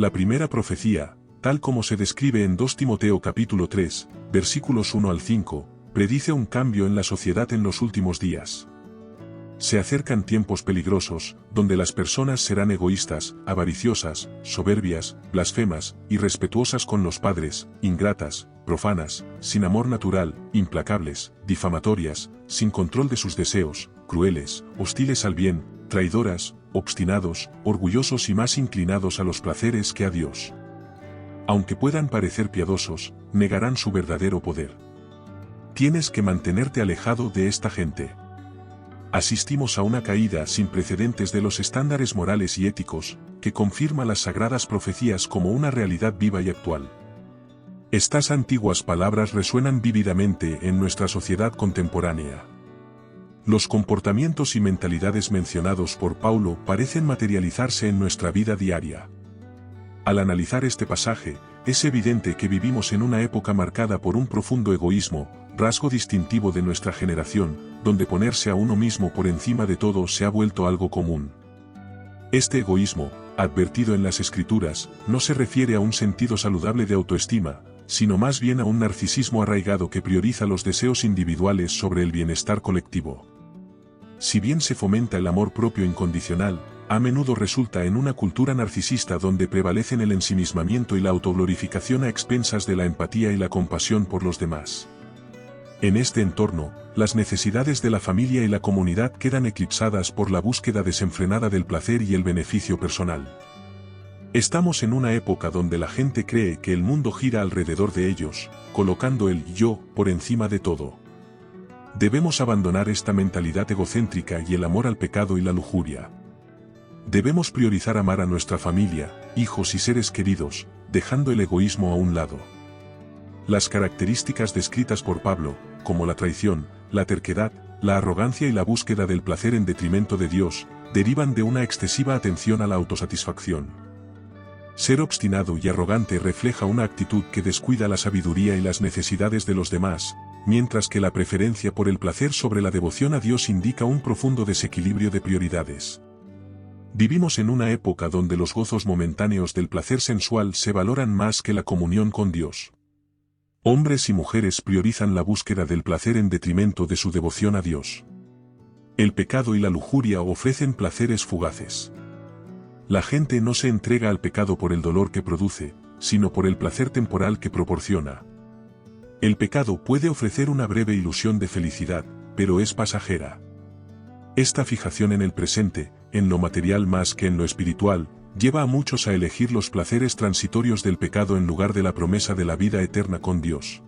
La primera profecía, tal como se describe en 2 Timoteo capítulo 3, versículos 1 al 5, predice un cambio en la sociedad en los últimos días. Se acercan tiempos peligrosos, donde las personas serán egoístas, avariciosas, soberbias, blasfemas, irrespetuosas con los padres, ingratas, profanas, sin amor natural, implacables, difamatorias, sin control de sus deseos, crueles, hostiles al bien, traidoras, obstinados, orgullosos y más inclinados a los placeres que a Dios. Aunque puedan parecer piadosos, negarán su verdadero poder. Tienes que mantenerte alejado de esta gente. Asistimos a una caída sin precedentes de los estándares morales y éticos, que confirma las sagradas profecías como una realidad viva y actual. Estas antiguas palabras resuenan vívidamente en nuestra sociedad contemporánea. Los comportamientos y mentalidades mencionados por Paulo parecen materializarse en nuestra vida diaria. Al analizar este pasaje, es evidente que vivimos en una época marcada por un profundo egoísmo, rasgo distintivo de nuestra generación, donde ponerse a uno mismo por encima de todo se ha vuelto algo común. Este egoísmo, advertido en las Escrituras, no se refiere a un sentido saludable de autoestima, sino más bien a un narcisismo arraigado que prioriza los deseos individuales sobre el bienestar colectivo. Si bien se fomenta el amor propio incondicional, a menudo resulta en una cultura narcisista donde prevalecen el ensimismamiento y la autoglorificación a expensas de la empatía y la compasión por los demás. En este entorno, las necesidades de la familia y la comunidad quedan eclipsadas por la búsqueda desenfrenada del placer y el beneficio personal. Estamos en una época donde la gente cree que el mundo gira alrededor de ellos, colocando el yo por encima de todo. Debemos abandonar esta mentalidad egocéntrica y el amor al pecado y la lujuria. Debemos priorizar amar a nuestra familia, hijos y seres queridos, dejando el egoísmo a un lado. Las características descritas por Pablo, como la traición, la terquedad, la arrogancia y la búsqueda del placer en detrimento de Dios, derivan de una excesiva atención a la autosatisfacción. Ser obstinado y arrogante refleja una actitud que descuida la sabiduría y las necesidades de los demás, mientras que la preferencia por el placer sobre la devoción a Dios indica un profundo desequilibrio de prioridades. Vivimos en una época donde los gozos momentáneos del placer sensual se valoran más que la comunión con Dios. Hombres y mujeres priorizan la búsqueda del placer en detrimento de su devoción a Dios. El pecado y la lujuria ofrecen placeres fugaces. La gente no se entrega al pecado por el dolor que produce, sino por el placer temporal que proporciona. El pecado puede ofrecer una breve ilusión de felicidad, pero es pasajera. Esta fijación en el presente, en lo material más que en lo espiritual, lleva a muchos a elegir los placeres transitorios del pecado en lugar de la promesa de la vida eterna con Dios.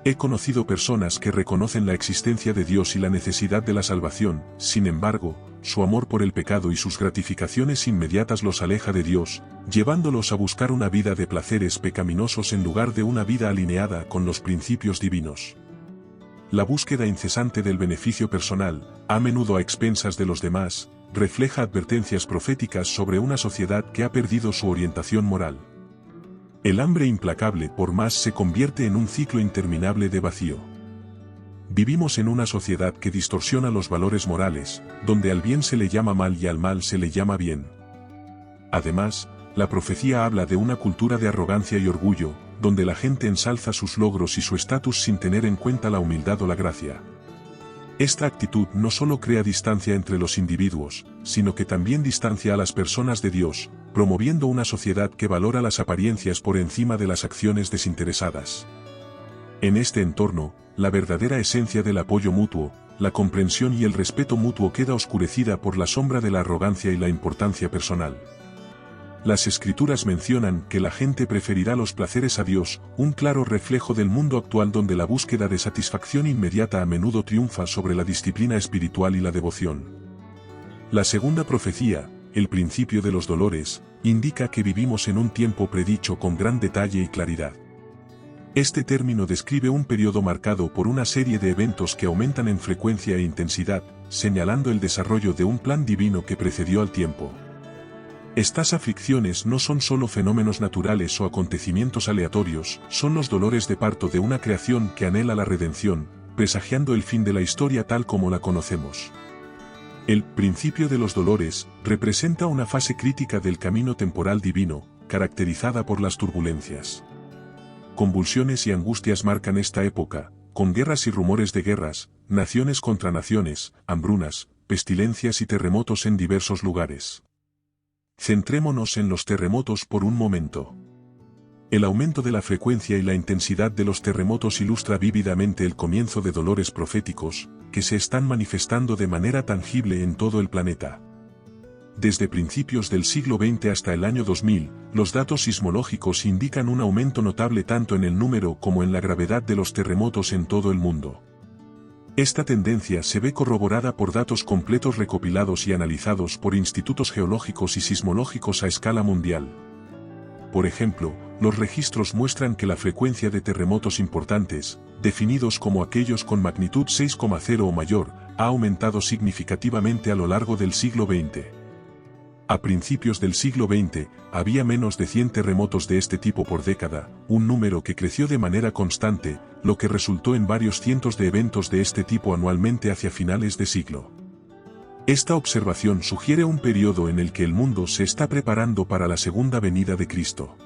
He conocido personas que reconocen la existencia de Dios y la necesidad de la salvación, sin embargo, su amor por el pecado y sus gratificaciones inmediatas los aleja de Dios, llevándolos a buscar una vida de placeres pecaminosos en lugar de una vida alineada con los principios divinos. La búsqueda incesante del beneficio personal, a menudo a expensas de los demás, refleja advertencias proféticas sobre una sociedad que ha perdido su orientación moral. El hambre implacable por más se convierte en un ciclo interminable de vacío. Vivimos en una sociedad que distorsiona los valores morales, donde al bien se le llama mal y al mal se le llama bien. Además, la profecía habla de una cultura de arrogancia y orgullo, donde la gente ensalza sus logros y su estatus sin tener en cuenta la humildad o la gracia. Esta actitud no solo crea distancia entre los individuos, sino que también distancia a las personas de Dios, promoviendo una sociedad que valora las apariencias por encima de las acciones desinteresadas. En este entorno, la verdadera esencia del apoyo mutuo, la comprensión y el respeto mutuo queda oscurecida por la sombra de la arrogancia y la importancia personal. Las Escrituras mencionan que la gente preferirá los placeres a Dios, un claro reflejo del mundo actual donde la búsqueda de satisfacción inmediata a menudo triunfa sobre la disciplina espiritual y la devoción. La segunda profecía, el principio de los dolores, indica que vivimos en un tiempo predicho con gran detalle y claridad. Este término describe un periodo marcado por una serie de eventos que aumentan en frecuencia e intensidad, señalando el desarrollo de un plan divino que precedió al tiempo. Estas aflicciones no son solo fenómenos naturales o acontecimientos aleatorios, son los dolores de parto de una creación que anhela la redención, presagiando el fin de la historia tal como la conocemos. El principio de los dolores representa una fase crítica del camino temporal divino, caracterizada por las turbulencias. Convulsiones y angustias marcan esta época, con guerras y rumores de guerras, naciones contra naciones, hambrunas, pestilencias y terremotos en diversos lugares. Centrémonos en los terremotos por un momento. El aumento de la frecuencia y la intensidad de los terremotos ilustra vívidamente el comienzo de dolores proféticos, que se están manifestando de manera tangible en todo el planeta. Desde principios del siglo XX hasta el año 2000, los datos sismológicos indican un aumento notable tanto en el número como en la gravedad de los terremotos en todo el mundo. Esta tendencia se ve corroborada por datos completos recopilados y analizados por institutos geológicos y sismológicos a escala mundial. Por ejemplo, los registros muestran que la frecuencia de terremotos importantes, definidos como aquellos con magnitud 6,0 o mayor, ha aumentado significativamente a lo largo del siglo XX. A principios del siglo XX, había menos de 100 terremotos de este tipo por década, un número que creció de manera constante, lo que resultó en varios cientos de eventos de este tipo anualmente hacia finales de siglo. Esta observación sugiere un periodo en el que el mundo se está preparando para la segunda venida de Cristo.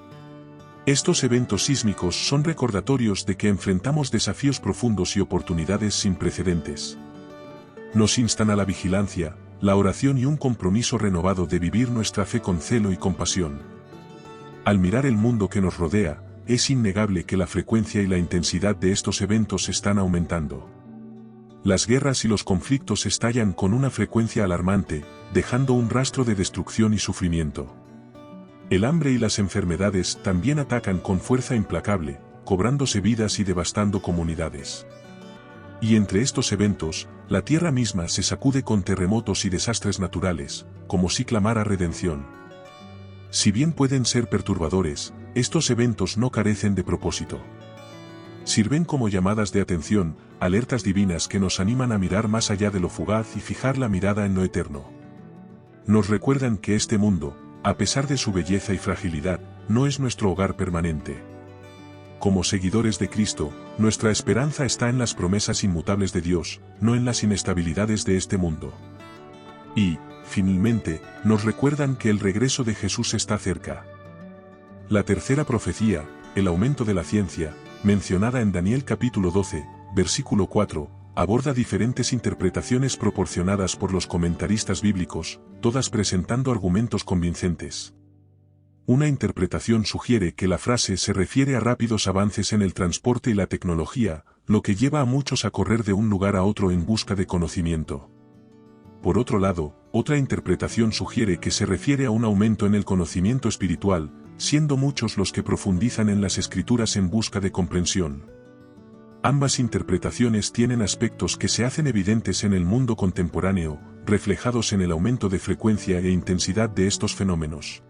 Estos eventos sísmicos son recordatorios de que enfrentamos desafíos profundos y oportunidades sin precedentes. Nos instan a la vigilancia, la oración y un compromiso renovado de vivir nuestra fe con celo y compasión. Al mirar el mundo que nos rodea, es innegable que la frecuencia y la intensidad de estos eventos están aumentando. Las guerras y los conflictos estallan con una frecuencia alarmante, dejando un rastro de destrucción y sufrimiento. El hambre y las enfermedades también atacan con fuerza implacable, cobrándose vidas y devastando comunidades. Y entre estos eventos, la tierra misma se sacude con terremotos y desastres naturales, como si clamara redención. Si bien pueden ser perturbadores, estos eventos no carecen de propósito. Sirven como llamadas de atención, alertas divinas que nos animan a mirar más allá de lo fugaz y fijar la mirada en lo eterno. Nos recuerdan que este mundo, a pesar de su belleza y fragilidad, no es nuestro hogar permanente. Como seguidores de Cristo, nuestra esperanza está en las promesas inmutables de Dios, no en las inestabilidades de este mundo. Y, finalmente, nos recuerdan que el regreso de Jesús está cerca. La tercera profecía, el aumento de la ciencia, mencionada en Daniel capítulo 12, versículo 4, aborda diferentes interpretaciones proporcionadas por los comentaristas bíblicos, todas presentando argumentos convincentes. Una interpretación sugiere que la frase se refiere a rápidos avances en el transporte y la tecnología, lo que lleva a muchos a correr de un lugar a otro en busca de conocimiento. Por otro lado, otra interpretación sugiere que se refiere a un aumento en el conocimiento espiritual, siendo muchos los que profundizan en las Escrituras en busca de comprensión. Ambas interpretaciones tienen aspectos que se hacen evidentes en el mundo contemporáneo, reflejados en el aumento de frecuencia e intensidad de estos fenómenos.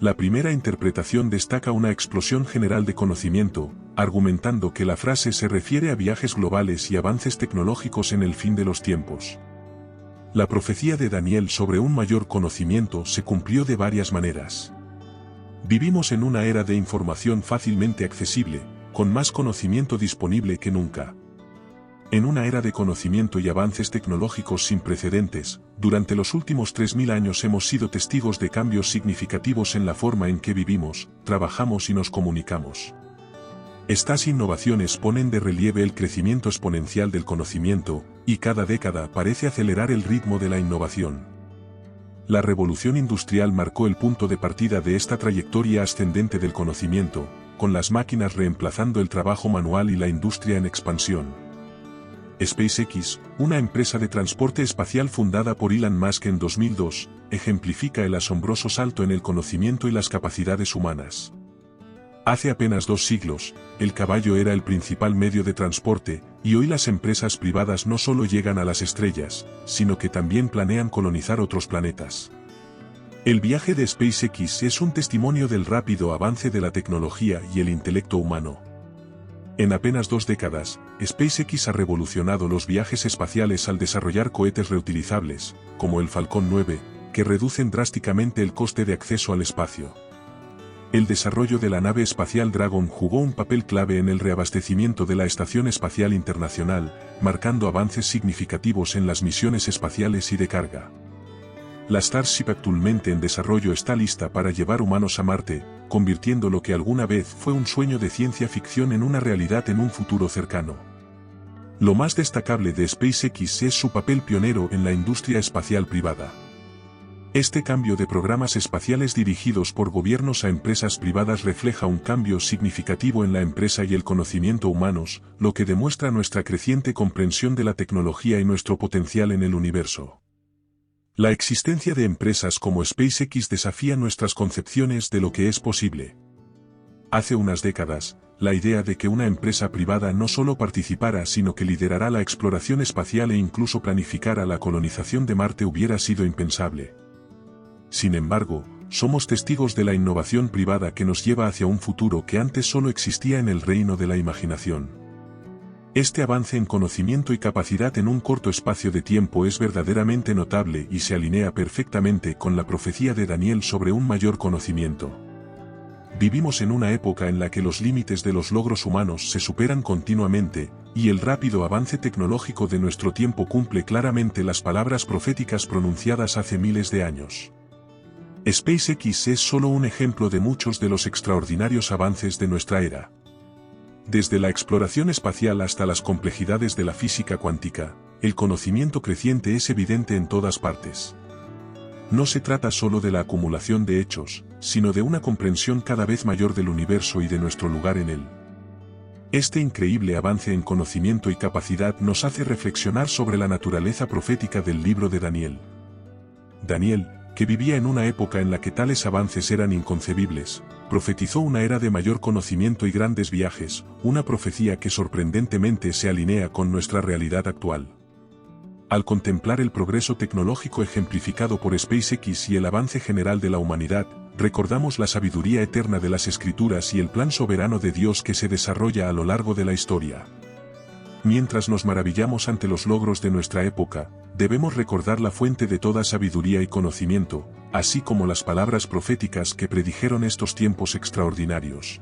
La primera interpretación destaca una explosión general de conocimiento, argumentando que la frase se refiere a viajes globales y avances tecnológicos en el fin de los tiempos. La profecía de Daniel sobre un mayor conocimiento se cumplió de varias maneras. Vivimos en una era de información fácilmente accesible, con más conocimiento disponible que nunca. En una era de conocimiento y avances tecnológicos sin precedentes, durante los últimos 3000 años hemos sido testigos de cambios significativos en la forma en que vivimos, trabajamos y nos comunicamos. Estas innovaciones ponen de relieve el crecimiento exponencial del conocimiento, y cada década parece acelerar el ritmo de la innovación. La revolución industrial marcó el punto de partida de esta trayectoria ascendente del conocimiento, con las máquinas reemplazando el trabajo manual y la industria en expansión. SpaceX, una empresa de transporte espacial fundada por Elon Musk en 2002, ejemplifica el asombroso salto en el conocimiento y las capacidades humanas. Hace apenas 2 siglos, el caballo era el principal medio de transporte, y hoy las empresas privadas no solo llegan a las estrellas, sino que también planean colonizar otros planetas. El viaje de SpaceX es un testimonio del rápido avance de la tecnología y el intelecto humano. En apenas 2 décadas, SpaceX ha revolucionado los viajes espaciales al desarrollar cohetes reutilizables, como el Falcon 9, que reducen drásticamente el coste de acceso al espacio. El desarrollo de la nave espacial Dragon jugó un papel clave en el reabastecimiento de la Estación Espacial Internacional, marcando avances significativos en las misiones espaciales y de carga. La Starship actualmente en desarrollo está lista para llevar humanos a Marte, convirtiendo lo que alguna vez fue un sueño de ciencia ficción en una realidad en un futuro cercano. Lo más destacable de SpaceX es su papel pionero en la industria espacial privada. Este cambio de programas espaciales dirigidos por gobiernos a empresas privadas refleja un cambio significativo en la empresa y el conocimiento humanos, lo que demuestra nuestra creciente comprensión de la tecnología y nuestro potencial en el universo. La existencia de empresas como SpaceX desafía nuestras concepciones de lo que es posible. Hace unas décadas, la idea de que una empresa privada no solo participara sino que liderara la exploración espacial e incluso planificara la colonización de Marte hubiera sido impensable. Sin embargo, somos testigos de la innovación privada que nos lleva hacia un futuro que antes solo existía en el reino de la imaginación. Este avance en conocimiento y capacidad en un corto espacio de tiempo es verdaderamente notable y se alinea perfectamente con la profecía de Daniel sobre un mayor conocimiento. Vivimos en una época en la que los límites de los logros humanos se superan continuamente, y el rápido avance tecnológico de nuestro tiempo cumple claramente las palabras proféticas pronunciadas hace miles de años. SpaceX es solo un ejemplo de muchos de los extraordinarios avances de nuestra era. Desde la exploración espacial hasta las complejidades de la física cuántica, el conocimiento creciente es evidente en todas partes. No se trata solo de la acumulación de hechos, sino de una comprensión cada vez mayor del universo y de nuestro lugar en él. Este increíble avance en conocimiento y capacidad nos hace reflexionar sobre la naturaleza profética del libro de Daniel. Daniel, que vivía en una época en la que tales avances eran inconcebibles, profetizó una era de mayor conocimiento y grandes viajes, una profecía que sorprendentemente se alinea con nuestra realidad actual. Al contemplar el progreso tecnológico ejemplificado por SpaceX y el avance general de la humanidad, recordamos la sabiduría eterna de las Escrituras y el plan soberano de Dios que se desarrolla a lo largo de la historia. Mientras nos maravillamos ante los logros de nuestra época, debemos recordar la fuente de toda sabiduría y conocimiento, así como las palabras proféticas que predijeron estos tiempos extraordinarios.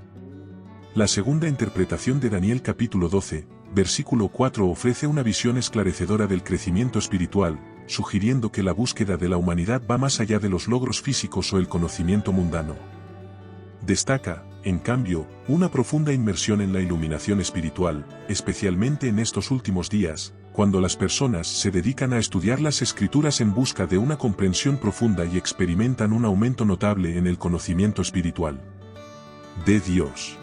La segunda interpretación de Daniel capítulo 12, versículo 4 ofrece una visión esclarecedora del crecimiento espiritual, sugiriendo que la búsqueda de la humanidad va más allá de los logros físicos o el conocimiento mundano. Destaca, en cambio, una profunda inmersión en la iluminación espiritual, especialmente en estos últimos días, cuando las personas se dedican a estudiar las Escrituras en busca de una comprensión profunda y experimentan un aumento notable en el conocimiento espiritual de Dios.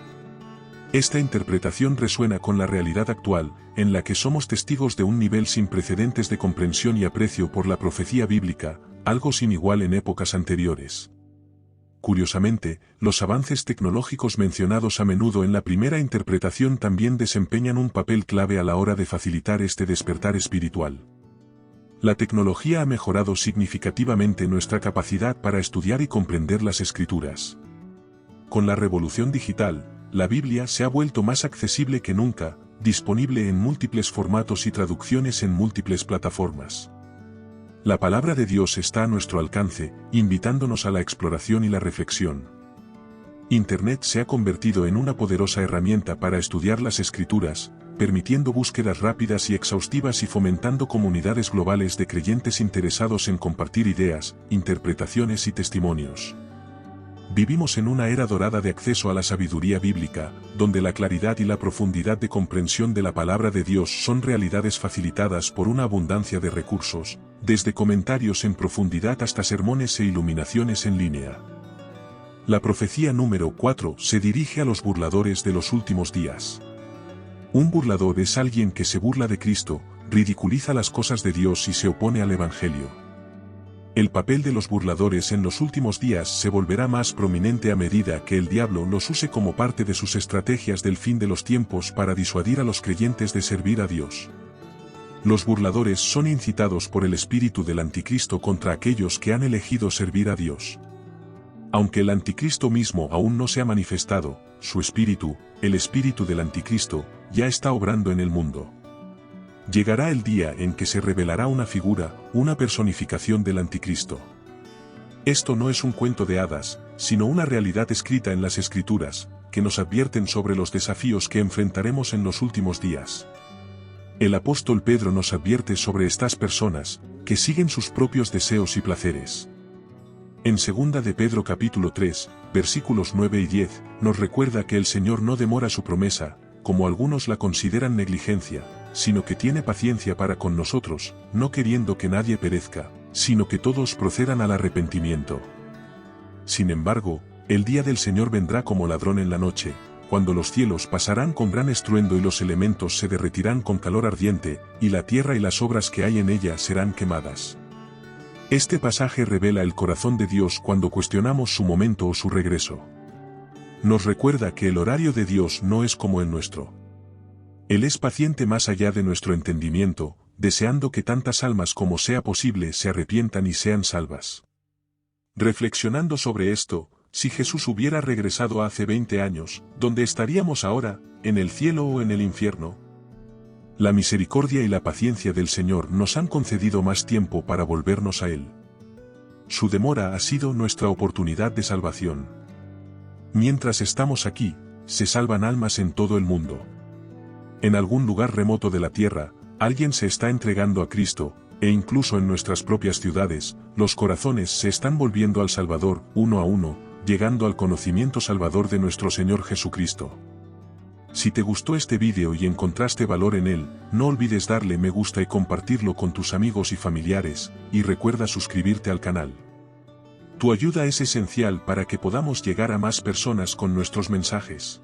Esta interpretación resuena con la realidad actual, en la que somos testigos de un nivel sin precedentes de comprensión y aprecio por la profecía bíblica, algo sin igual en épocas anteriores. Curiosamente, los avances tecnológicos mencionados a menudo en la primera interpretación también desempeñan un papel clave a la hora de facilitar este despertar espiritual. La tecnología ha mejorado significativamente nuestra capacidad para estudiar y comprender las Escrituras. Con la revolución digital, la Biblia se ha vuelto más accesible que nunca, disponible en múltiples formatos y traducciones en múltiples plataformas. La palabra de Dios está a nuestro alcance, invitándonos a la exploración y la reflexión. Internet se ha convertido en una poderosa herramienta para estudiar las Escrituras, permitiendo búsquedas rápidas y exhaustivas y fomentando comunidades globales de creyentes interesados en compartir ideas, interpretaciones y testimonios. Vivimos en una era dorada de acceso a la sabiduría bíblica, donde la claridad y la profundidad de comprensión de la palabra de Dios son realidades facilitadas por una abundancia de recursos, desde comentarios en profundidad hasta sermones e iluminaciones en línea. La profecía número 4 se dirige a los burladores de los últimos días. Un burlador es alguien que se burla de Cristo, ridiculiza las cosas de Dios y se opone al Evangelio. El papel de los burladores en los últimos días se volverá más prominente a medida que el diablo los use como parte de sus estrategias del fin de los tiempos para disuadir a los creyentes de servir a Dios. Los burladores son incitados por el espíritu del anticristo contra aquellos que han elegido servir a Dios. Aunque el anticristo mismo aún no se ha manifestado, su espíritu, el espíritu del anticristo, ya está obrando en el mundo. Llegará el día en que se revelará una figura, una personificación del anticristo. Esto no es un cuento de hadas, sino una realidad escrita en las Escrituras, que nos advierten sobre los desafíos que enfrentaremos en los últimos días. El apóstol Pedro nos advierte sobre estas personas, que siguen sus propios deseos y placeres. En 2 de Pedro capítulo 3, versículos 9 y 10, nos recuerda que el Señor no demora su promesa, como algunos la consideran negligencia, sino que tiene paciencia para con nosotros, no queriendo que nadie perezca, sino que todos procedan al arrepentimiento. Sin embargo, el día del Señor vendrá como ladrón en la noche, cuando los cielos pasarán con gran estruendo y los elementos se derretirán con calor ardiente, y la tierra y las obras que hay en ella serán quemadas. Este pasaje revela el corazón de Dios cuando cuestionamos su momento o su regreso. Nos recuerda que el horario de Dios no es como el nuestro. Él es paciente más allá de nuestro entendimiento, deseando que tantas almas como sea posible se arrepientan y sean salvas. Reflexionando sobre esto, si Jesús hubiera regresado hace 20 años, ¿dónde estaríamos ahora, en el cielo o en el infierno? La misericordia y la paciencia del Señor nos han concedido más tiempo para volvernos a Él. Su demora ha sido nuestra oportunidad de salvación. Mientras estamos aquí, se salvan almas en todo el mundo. En algún lugar remoto de la tierra, alguien se está entregando a Cristo, e incluso en nuestras propias ciudades, los corazones se están volviendo al Salvador, uno a uno, llegando al conocimiento salvador de nuestro Señor Jesucristo. Si te gustó este vídeo y encontraste valor en él, no olvides darle me gusta y compartirlo con tus amigos y familiares, y recuerda suscribirte al canal. Tu ayuda es esencial para que podamos llegar a más personas con nuestros mensajes.